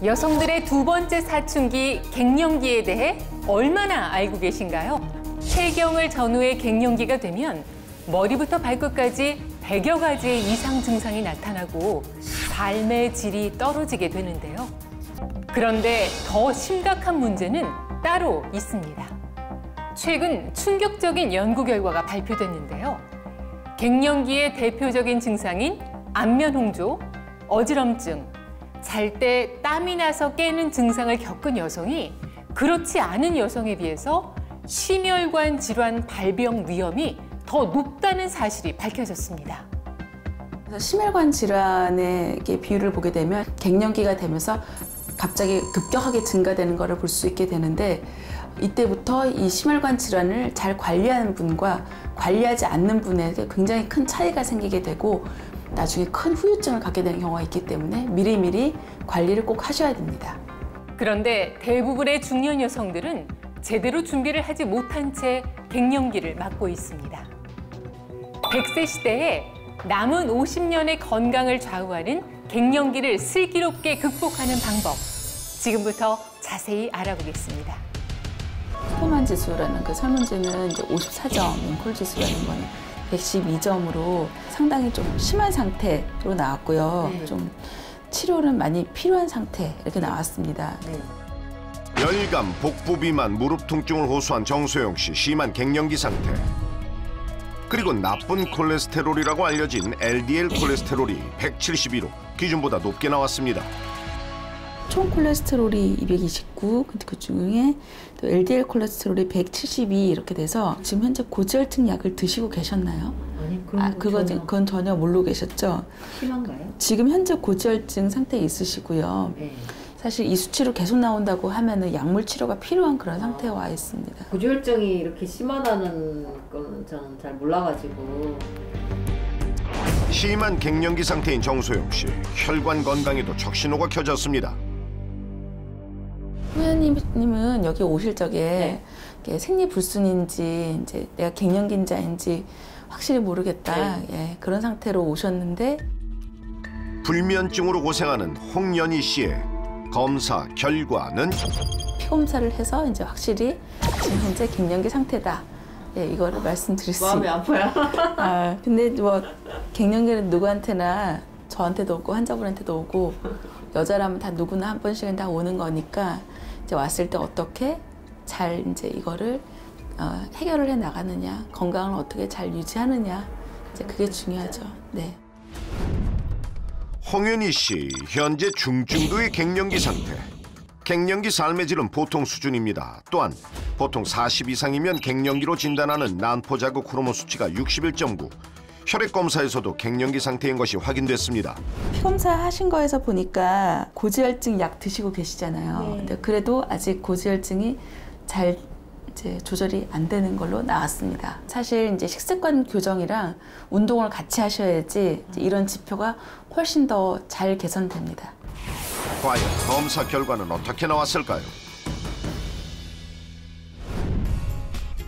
여성들의 두 번째 사춘기 갱년기에 대해 얼마나 알고 계신가요? 폐경을 전후의 갱년기가 되면 머리부터 발끝까지 100여 가지의 이상 증상이 나타나고 삶의 질이 떨어지게 되는데요. 그런데 더 심각한 문제는 따로 있습니다. 최근 충격적인 연구 결과가 발표됐는데요. 갱년기의 대표적인 증상인 안면홍조, 어지럼증, 잘 때 땀이 나서 깨는 증상을 겪은 여성이 그렇지 않은 여성에 비해서 심혈관 질환 발병 위험이 더 높다는 사실이 밝혀졌습니다. 심혈관 질환의 비율을 보게 되면 갱년기가 되면서 갑자기 급격하게 증가되는 것을 볼 수 있게 되는데, 이때부터 이 심혈관 질환을 잘 관리하는 분과 관리하지 않는 분에게 굉장히 큰 차이가 생기게 되고 나중에 큰 후유증을 갖게 되는 경우가 있기 때문에 미리미리 관리를 꼭 하셔야 됩니다. 그런데 대부분의 중년 여성들은 제대로 준비를 하지 못한 채 갱년기를 맞고 있습니다. 100세 시대에 남은 50년의 건강을 좌우하는 갱년기를 슬기롭게 극복하는 방법, 지금부터 자세히 알아보겠습니다. 쿠퍼만 지수라는 그 설문지는 이제 54점, 맹콜 지수라는 거는 112점으로 상당히 좀 심한 상태로 나왔고요. 좀 치료는 많이 필요한 상태 이렇게 나왔습니다. 열감, 복부 비만, 무릎 통증을 호소한 정소영 씨, 심한 갱년기 상태. 그리고 나쁜 콜레스테롤이라고 알려진 LDL 콜레스테롤이 172로 기준보다 높게 나왔습니다. 총 콜레스테롤이 229, 그 중에 또 LDL 콜레스테롤이 172 이렇게 돼서 지금 현재 고지혈증 약을 드시고 계셨나요? 아니, 그건 전혀 모르고 계셨죠? 심한가요? 지금 현재 고지혈증 상태에 있으시고요. 네. 사실 이 수치로 계속 나온다고 하면은 약물 치료가 필요한 그런 상태에 와 있습니다. 고지혈증이 이렇게 심하다는 건 저는 잘 몰라가지고. 심한 갱년기 상태인 정소영 씨, 혈관 건강에도 적신호가 켜졌습니다. 후연님은 여기 오실 적에 생리불순인지 이제 내가 갱년기인지 아닌지 확실히 모르겠다, 그런 상태로 오셨는데, 불면증으로 고생하는 홍연희 씨의 검사 결과는 피검사를 해서 이제 확실히 지금 현재 갱년기 상태다, 이거를 말씀드릴 수 마음이 아파요. 근데 뭐 갱년기는 누구한테나, 저한테도 오고 환자분한테도 오고 여자라면 다 누구나 한 번씩은 다 오는 거니까 이제 왔을 때 어떻게 잘 이제 이거를 해결을 해 나가느냐, 건강을 어떻게 잘 유지하느냐, 이제 그게 중요하죠. 네. 홍연희 씨, 현재 중증도의 갱년기 상태. 갱년기 삶의 질은 보통 수준입니다. 또한 보통 40 이상이면 갱년기로 진단하는 난포자극 호르몬 수치가 61.9. 혈액 검사에서도 갱년기 상태인 것이 확인됐습니다. 피검사 하신 거에서 보니까 고지혈증 약 드시고 계시잖아요. 근데 그래도 아직 고지혈증이 잘 이제 조절이 안 되는 걸로 나왔습니다. 사실 이제 식습관 교정이랑 운동을 같이 하셔야지 이제 이런 지표가 훨씬 더 잘 개선됩니다. 과연 검사 결과는 어떻게 나왔을까요?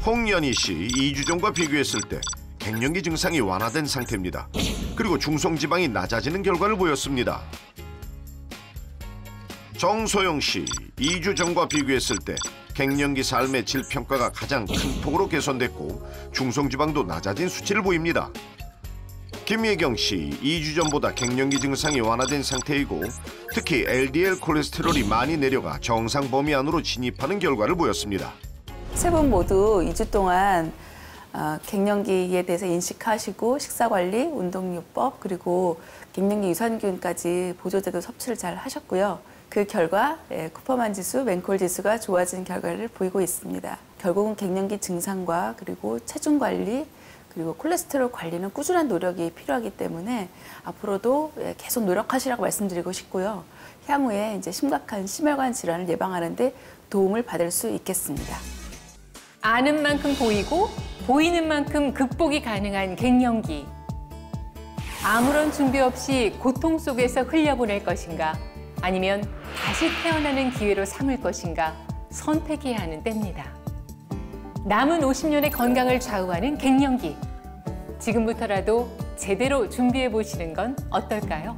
홍연희 씨, 2주 전과 비교했을 때 갱년기 증상이 완화된 상태입니다. 그리고 중성지방이 낮아지는 결과를 보였습니다. 정소영 씨, 2주 전과 비교했을 때 갱년기 삶의 질 평가가 가장 큰 폭으로 개선됐고 중성지방도 낮아진 수치를 보입니다. 김예경 씨, 2주 전보다 갱년기 증상이 완화된 상태이고 특히 LDL 콜레스테롤이 많이 내려가 정상 범위 안으로 진입하는 결과를 보였습니다. 세 분 모두 2주 동안 갱년기에 대해서 인식하시고 식사관리, 운동요법, 그리고 갱년기 유산균까지 보조제도 섭취를 잘 하셨고요. 그 결과 쿠퍼만 지수, 맹콜 지수가 좋아진 결과를 보이고 있습니다. 결국은 갱년기 증상과 그리고 체중 관리, 그리고 콜레스테롤 관리는 꾸준한 노력이 필요하기 때문에 앞으로도 계속 노력하시라고 말씀드리고 싶고요. 향후에 이제 심각한 심혈관 질환을 예방하는 데 도움을 받을 수 있겠습니다. 아는 만큼 보이고 보이는 만큼 극복이 가능한 갱년기. 아무런 준비 없이 고통 속에서 흘려보낼 것인가, 아니면 다시 태어나는 기회로 삼을 것인가 선택해야 하는 때입니다. 남은 50년의 건강을 좌우하는 갱년기. 지금부터라도 제대로 준비해 보시는 건 어떨까요?